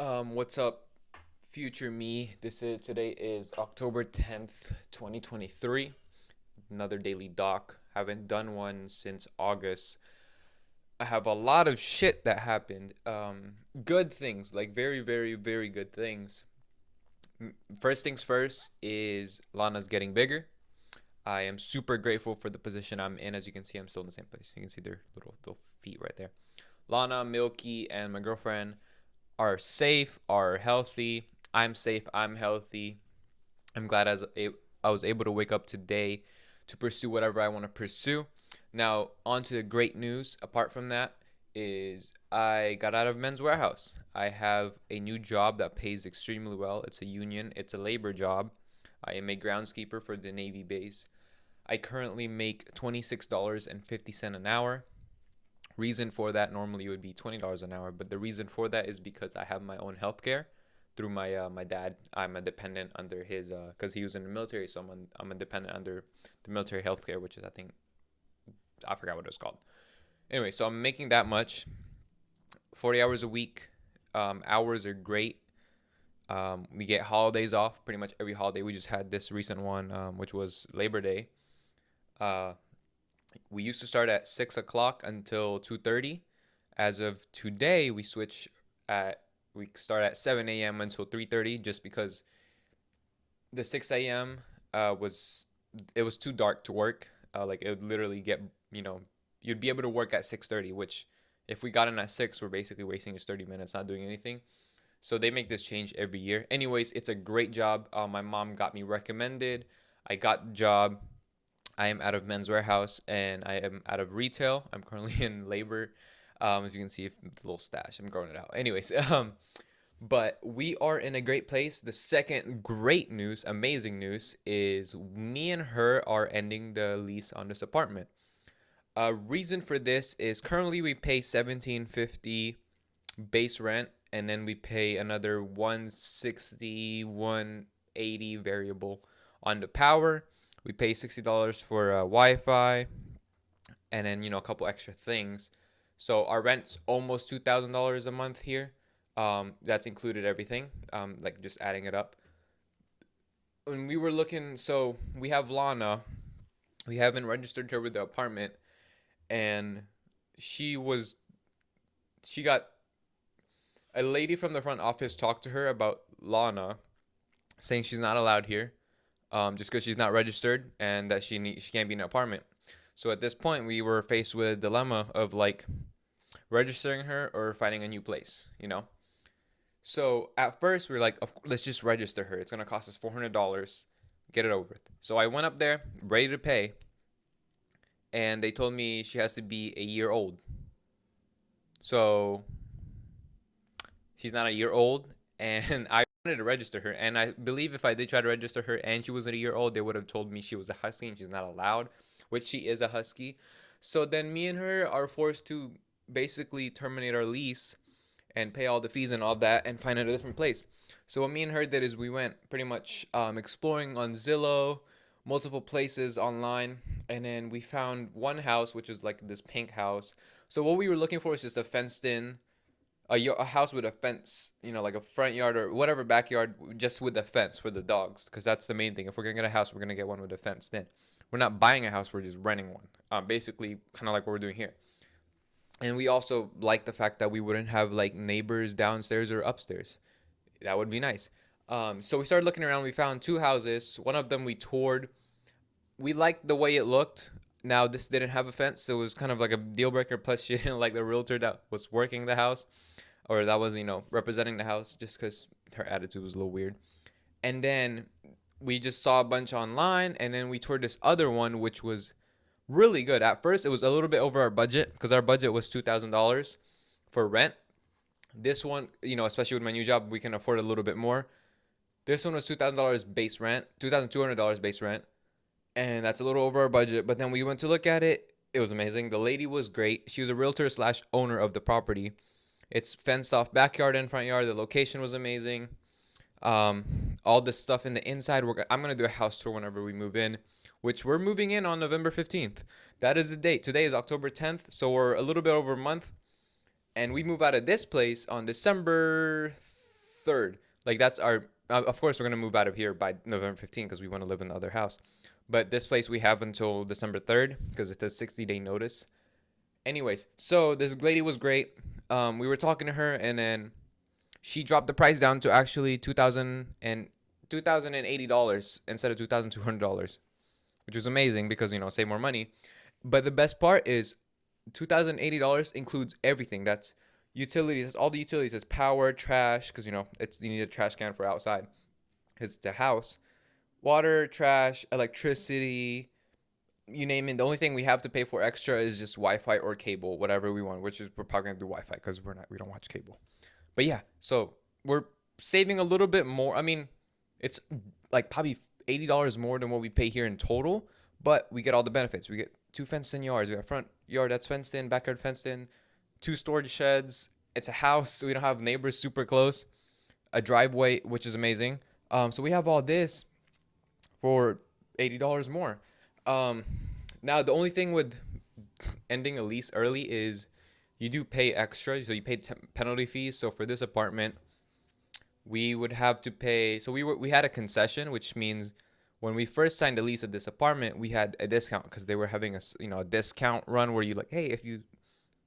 What's up, future me? Today is October 10th, 2023. Another daily doc. Haven't done one since August. I have a lot of shit that happened. Good things, like very, very, very good things. First things first is Lana's getting bigger. I am super grateful for the position I'm in. As you can see, I'm still in the same place. You can see their little feet right there. Lana, Milky, and my girlfriend are safe, are healthy. I'm safe, I'm healthy. I'm glad I was able to wake up today to pursue whatever I want to pursue. Now, on to the great news. Apart from that, is I got out of Men's Warehouse. I have a new job that pays extremely well. It's a union, it's a labor job. I am a groundskeeper for the Navy base. I currently make $26.50 an hour. Reason for that normally would be $20 an hour, but the reason for that is because I have my own healthcare through my dad. I'm a dependent under his because he was in the military, so I'm a dependent under the military healthcare, which is I forgot what it was called. Anyway, so I'm making that much, 40 hours a week. Hours are great. We get holidays off pretty much every holiday. We just had this recent one, which was Labor Day. Uh, we used to start at 6 o'clock until 2:30. As of today, at we start at 7 a.m. until 3:30, just because the 6 a.m. Was it was too dark to work. Like it would literally get you'd be able to work at 6:30, which if we got in at 6, we're basically wasting just 30 minutes not doing anything. So they make this change every year. Anyways, it's a great job. My mom got me recommended. I got the job. I am out of Men's Warehouse and I am out of retail. I'm currently in labor. As you can see, the little stash, I'm growing it out. Anyways, but we are in a great place. The second great news, amazing news, is me and her are ending the lease on this apartment. Reason for this is currently we pay 1750 base rent, and then we pay another 160, 180 variable on the power. We pay $60 for Wi-Fi, and then a couple extra things. So our rent's almost $2,000 a month here. That's included everything, like just adding it up. When we were looking, so we have Lana. We haven't registered her with the apartment, and she was she got a lady from the front office talked to her about Lana, saying she's not allowed here, just because she's not registered and that she can't be in an apartment. So at this point, we were faced with a dilemma of like registering her or finding a new place. So at first we were like, let's just register her. It's gonna cost us $400. Get it over with. So I went up there ready to pay, and they told me she has to be a year old. So she's not a year old, and I wanted to register her. And I believe if I did try to register her and she wasn't a year old, they would have told me she was a husky and she's not allowed, which she is a husky. So then me and her are forced to basically terminate our lease and pay all the fees and all that and find a different place. So what me and her did is we went pretty much exploring on Zillow, multiple places online, and then we found one house which is like this pink house. So what we were looking for is just a fenced in a house with a fence, like a front yard or whatever backyard, just with a fence for the dogs, because that's the main thing. If we're gonna get a house, we're gonna get one with a fence. Then we're not buying a house; we're just renting one. Basically, kind of like what we're doing here. And we also like the fact that we wouldn't have like neighbors downstairs or upstairs. That would be nice. So we started looking around. We found two houses. One of them we toured. We liked the way it looked. Now this didn't have a fence, so it was kind of like a deal breaker. Plus, she didn't like the realtor that was working the house, or that was representing the house, just because her attitude was a little weird. And then we just saw a bunch online, and then we toured this other one, which was really good. At first, it was a little bit over our budget because our budget was $2,000 for rent. This one, especially with my new job, we can afford a little bit more. This one was $2,000 base rent, $2,200 base rent, and that's a little over our budget. But then we went to look at it. It was amazing. The lady was great. She was a realtor slash owner of the property. It's fenced off backyard and front yard. The location was amazing. All this stuff in the inside. I'm gonna do a house tour whenever we move in, which we're moving in on November 15th. That is the date. Today is October 10th, so we're a little bit over a month, and we move out of this place on December 3rd. Like that's our. Of course, we're gonna move out of here by November 15th because we want to live in the other house. But this place we have until December 3rd because it's a 60-day notice. Anyways, so this lady was great. We were talking to her, and then she dropped the price down to actually $2,080 instead of $2,200, which was amazing because save more money. But the best part is $2,080 includes everything. That's utilities. That's all the utilities. It's power, trash, because it's you need a trash can for outside. It's the house, water, trash, electricity, you name it. The only thing we have to pay for extra is just Wi-Fi or cable, whatever we want. Which is we're probably gonna do Wi-Fi because we don't watch cable. But yeah, so we're saving a little bit more. I mean, it's like probably $80 more than what we pay here in total, but we get all the benefits. We get 2 fenced-in yards. We got front yard that's fenced in, backyard fenced in, 2 storage sheds. It's a house, so we don't have neighbors super close. A driveway, which is amazing. So we have all this for $80 more. Um, Now the only thing with ending a lease early is you do pay extra, so you pay penalty fees. So for this apartment, we would have to pay. So we had a concession, which means when we first signed a lease at this apartment, we had a discount because they were having a discount run where you like, hey, if you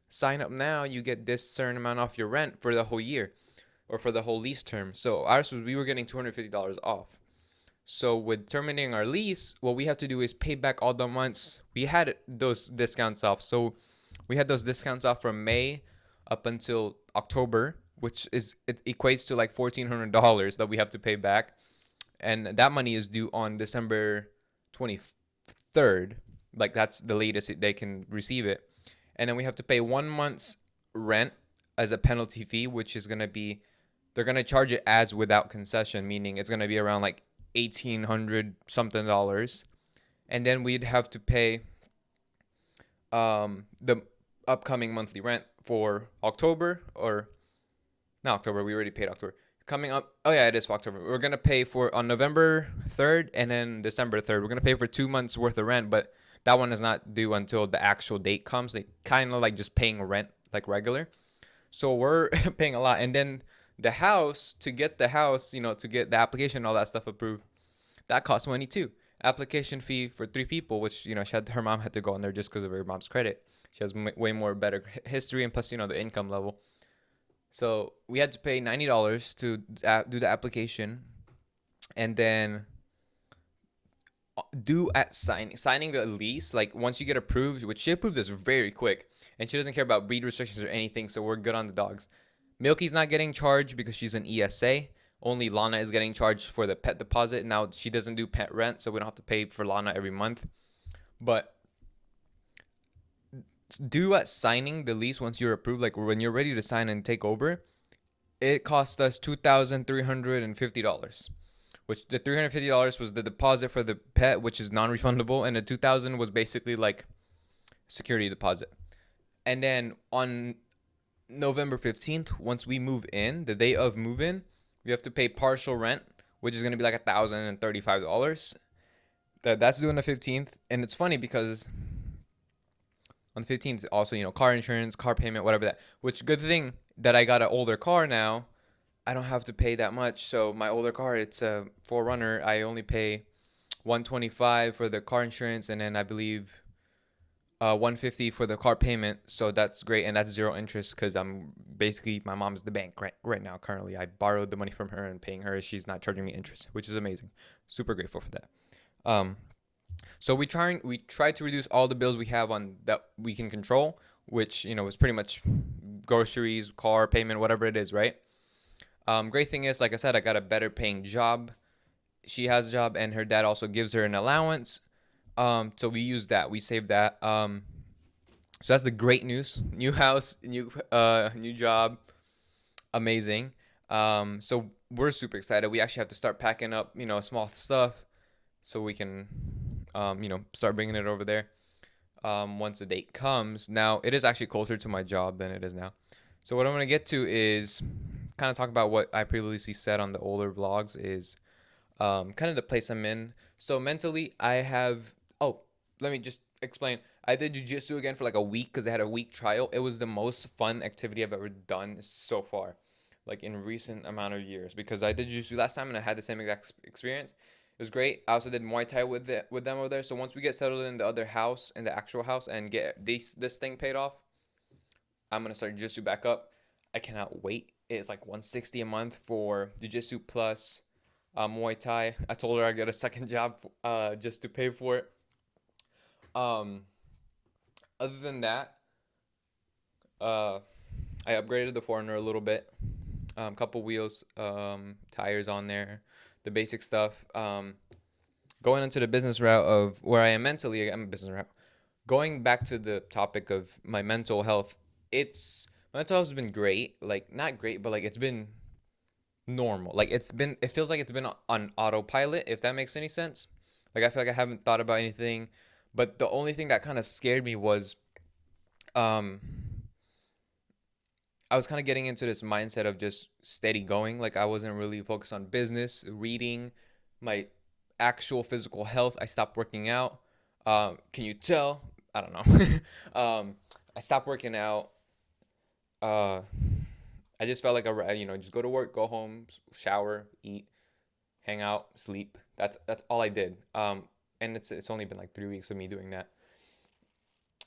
sign up now, you get this certain amount off your rent for the whole year or for the whole lease term. So ours was we were getting $250 off. So with terminating our lease, what we have to do is pay back all the months we had those discounts off. So we had those discounts off from May up until October, which is it equates to like $1,400 that we have to pay back, and that money is due on December 23rd. Like that's the latest they can receive it, and then we have to pay 1 month's rent as a penalty fee, which is gonna be they're gonna charge it as without concession, meaning it's gonna be around like 1,800 something dollars, and then we'd have to pay the upcoming monthly rent for October, or not October, we already paid October. Coming up, oh yeah, it is for October. We're gonna pay for on November 3rd and then December 3rd. We're gonna pay for 2 months worth of rent, but that one is not due until the actual date comes. They kind of like just paying rent like regular. So we're paying a lot, and then the house to get the house, to get the application and all that stuff approved, that costs money too. Application fee for 3 people, which her mom had to go on there just because of her mom's credit. She has way more better history, and plus the income level. So we had to pay $90 to do the application, and then do at signing the lease. Like once you get approved, which she approved this very quick, and she doesn't care about breed restrictions or anything, so we're good on the dogs. Milky's not getting charged because she's an ESA. Only Lana is getting charged for the pet deposit. Now she doesn't do pet rent, so we don't have to pay for Lana every month. But due at signing the lease, once you're approved, like when you're ready to sign and take over, it cost us $2,350, which the $350 was the deposit for the pet, which is non-refundable, and the $2,000 was basically like security deposit. And then on November 15th, once we move in, the day of move in, we have to pay partial rent, which is going to be like $1,035. That's due on the 15th. And it's funny because on the 15th, also, car insurance, car payment, whatever that, which good thing that I got an older car now. I don't have to pay that much. So my older car, it's a 4Runner. I only pay $125 for the car insurance, and then I believe $150 for the car payment. So that's great, and that's zero interest because I'm basically my mom's the bank right now. Currently, I borrowed the money from her and paying her. She's not charging me interest, which is amazing. Super grateful for that. So we try to reduce all the bills we have on that we can control, which is pretty much groceries, car payment, whatever it is, right? Great thing is, like I said, I got a better paying job. She has a job, and her dad also gives her an allowance. So we use that. We save that. So that's the great news. New house, new job, amazing. So we're super excited. We actually have to start packing up, small stuff, so we can, start bringing it over there. Once the date comes. Now it is actually closer to my job than it is now. So what I'm gonna get to is kind of talk about what I previously said on the older vlogs is kind of the place I'm in. So mentally, I have. Oh, let me just explain. I did jiu-jitsu again for like a week because I had a week trial. It was the most fun activity I've ever done so far. like in recent amount of years, because I did jiu-jitsu last time and I had the same exact experience. It was great. I also did Muay Thai with them over there. So once we get settled in the other house, in the actual house, and get this thing paid off, I'm gonna start jiu-jitsu back up. I cannot wait. It's like 160 a month for jiu-jitsu plus Muay Thai. I told her I got a second job just to pay for it. Um, Other than that, uh, I upgraded the Foreigner a little bit. Couple wheels, tires on there, the basic stuff. Going into the business route of where I am mentally, I'm a business route. Going back to the topic of my mental health, it's my mental health has been great. Like not great, but like it's been normal. Like it feels like it's been on autopilot, if that makes any sense. Like I feel like I haven't thought about anything, but the only thing that kind of scared me was um I was kind of getting into this mindset of just steady going. Like I wasn't really focused on business, reading, my actual physical health. I stopped working out. Can you tell? I don't know. I stopped working out. Uh, I just felt like just go to work, go home, shower, eat, hang out, sleep. That's all I did. And it's only been like 3 weeks of me doing that.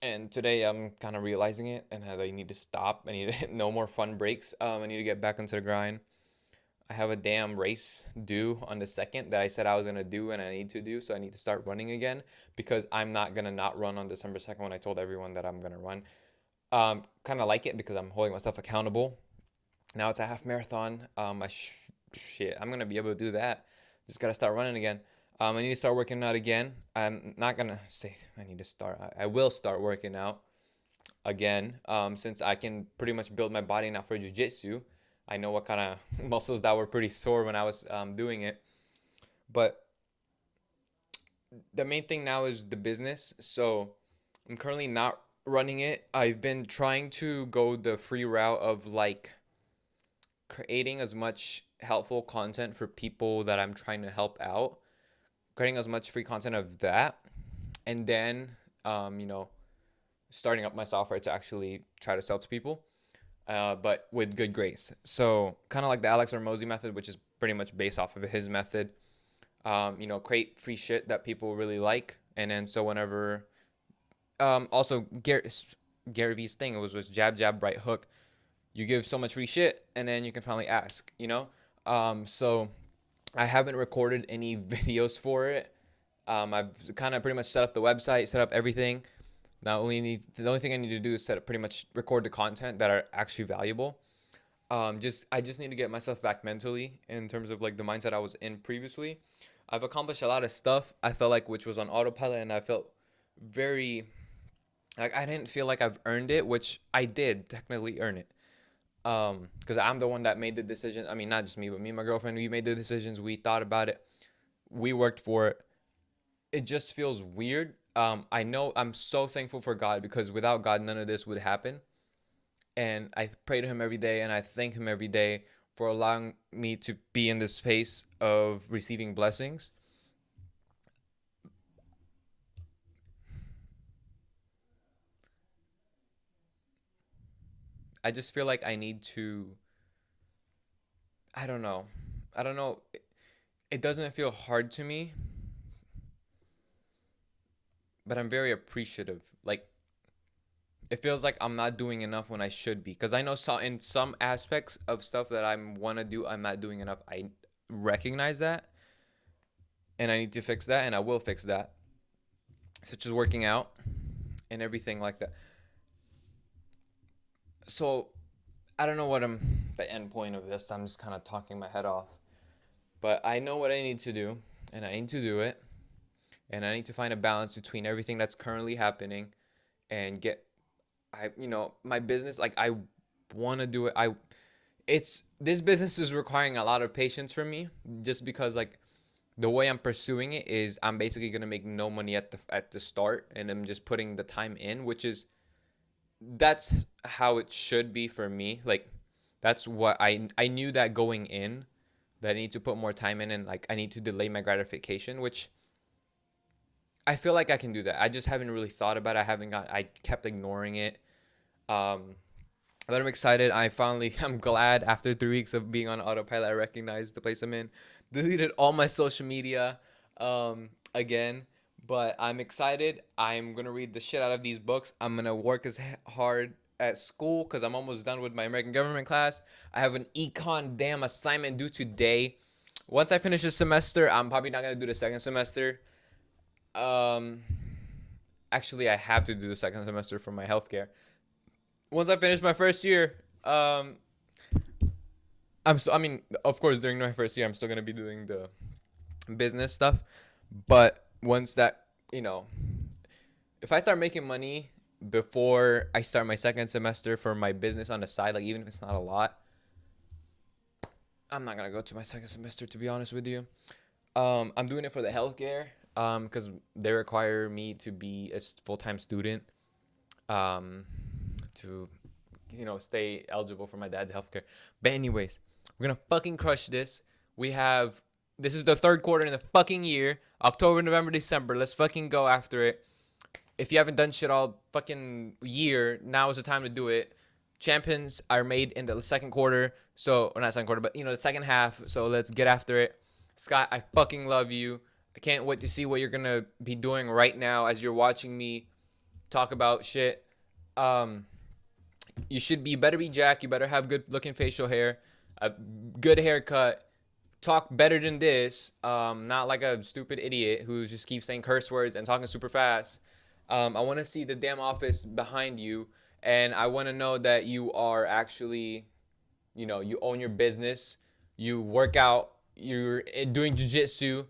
And today I'm kind of realizing it, and I need to stop. I need no more fun breaks. I need to get back into the grind. I have a damn race due on the second that I said I was gonna do, and I need to do. So I need to start running again, because I'm not gonna not run on December 2nd when I told everyone that I'm gonna run. Kind of like it because I'm holding myself accountable. Now it's a half marathon. Shit, I'm gonna be able to do that. Just gotta start running again. I need to start working out again. I'm not gonna say I need to start. I will start working out again. Since I can pretty much build my body now for jujitsu. I know what kind of muscles that were pretty sore when I was doing it. But the main thing now is the business. So I'm currently not running it. I've been trying to go the free route of like creating as much helpful content for people that I'm trying to help out, creating as much free content of that, and then you know, starting up my software to actually try to sell to people, but with good grace. So kind of like the Alex Hormozi method, which is pretty much based off of his method. Create free shit that people really like, and then so whenever, also Gary V's thing was jab jab right hook. You give so much free shit, and then you can finally ask. So I haven't recorded any videos for it. I've kind of pretty much set up the website, set up everything. The only thing I need to do is pretty much record the content that are actually valuable. I just need to get myself back mentally in terms of like the mindset I was in previously. I've accomplished a lot of stuff, I felt like, which was on autopilot, and I felt very like I didn't feel like I've earned it, which I did technically earn it. Because I'm the one that made the decision. I mean, not just me, but me and my girlfriend, we made the decisions. We thought about it. We worked for it. It just feels weird. I know I'm so thankful for God, because without God, none of this would happen. And I pray to Him every day, and I thank Him every day for allowing me to be in this space of receiving blessings. I just feel like I need to. I don't know. I don't know. It doesn't feel hard to me, but I'm very appreciative. Like, it feels like I'm not doing enough when I should be. Because I know in some aspects of stuff that I want to do, I'm not doing enough. I recognize that, and I need to fix that, and I will fix that, such as working out and everything like that. So I don't know what the end point of this. I'm just kind of talking my head off. But I know what I need to do, and I need to do it, and I need to find a balance between everything that's currently happening and my business. Like, I want to do it. It's this business is requiring a lot of patience from me, just because like the way I'm pursuing it is I'm basically gonna make no money at the start, and I'm just putting the time in, which is that's how it should be for me. Like, that's what I knew that going in, that I need to put more time in, and like I need to delay my gratification, which I feel like I can do that. I just haven't really thought about it. I kept ignoring it. Um But I'm excited. I'm glad after 3 weeks of being on autopilot, I recognized the place I'm in. Deleted all my social media again. But I'm excited. I'm going to read the shit out of these books. I'm going to work as hard at school because I'm almost done with my American government class. I have an econ damn assignment due today. Once I finish this semester, I'm probably not going to do the second semester. Um, Actually, I have to do the second semester for my healthcare. Once I finish my first year, I mean, of course, during my first year, I'm still gonna be doing the business stuff. But once that, you know, if I start making money before I start my second semester for my business on the side, like even if it's not a lot, I'm not gonna go to my second semester to be honest with you. I'm doing it for the healthcare, because they require me to be a full time student, um, to stay eligible for my dad's healthcare. But anyways, we're gonna fucking crush this. We have This is the third quarter in the fucking year. October, November, December. Let's fucking go after it. If you haven't done shit all fucking year, now is the time to do it. Champions are made in the second quarter, so or not second quarter, but the second half. So let's get after it. Scott, I fucking love you. I can't wait to see what you're gonna be doing right now as you're watching me talk about shit. Um, you better be Jack. You better have good looking facial hair, a good haircut. Talk better than this. Not like a stupid idiot who just keeps saying curse words and talking super fast. I want to see the damn office behind you, and I want to know that you are actually, you own your business. You work out. You're doing jujitsu.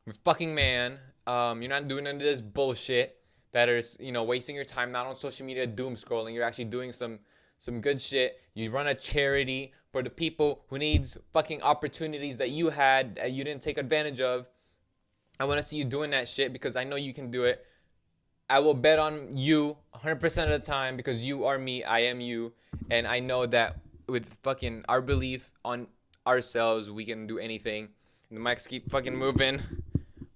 You're a fucking man. You're not doing none of this bullshit that is, wasting your time not on social media doom scrolling. You're actually doing some good shit. You run a charity for the people who needs fucking opportunities that you had that you didn't take advantage of. I want to see you doing that shit because I know you can do it. I will bet on you 100% of the time because you are me, I am you, and I know that with fucking our belief on ourselves, we can do anything. And the mics keep fucking moving,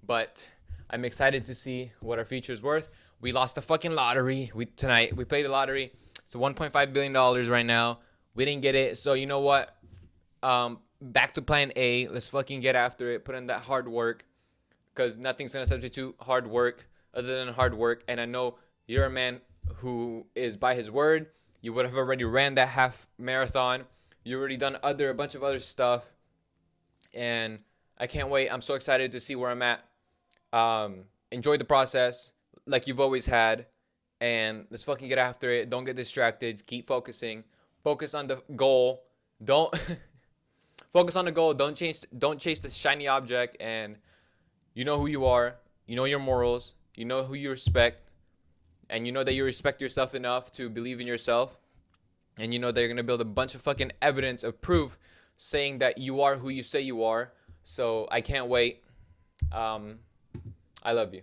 but I'm excited to see what our future's worth. We lost the fucking lottery. We played the lottery. It's $1.5 billion right now. We didn't get it. So you know what? Back to plan A. Let's fucking get after it. Put in that hard work. Because nothing's going to substitute hard work other than hard work. And I know you're a man who is by his word. You would have already ran that half marathon. You already done a bunch of other stuff. And I can't wait. I'm so excited to see where I'm at. Enjoy the process like you've always had. And let's fucking get after it. Don't get distracted. Keep focusing. Focus on the goal. Don't focus on the goal. Don't chase the shiny object. And you know who you are. You know your morals. You know who you respect. And you know that you respect yourself enough to believe in yourself. And you know that you're going to build a bunch of fucking evidence of proof saying that you are who you say you are. So I can't wait. I love you.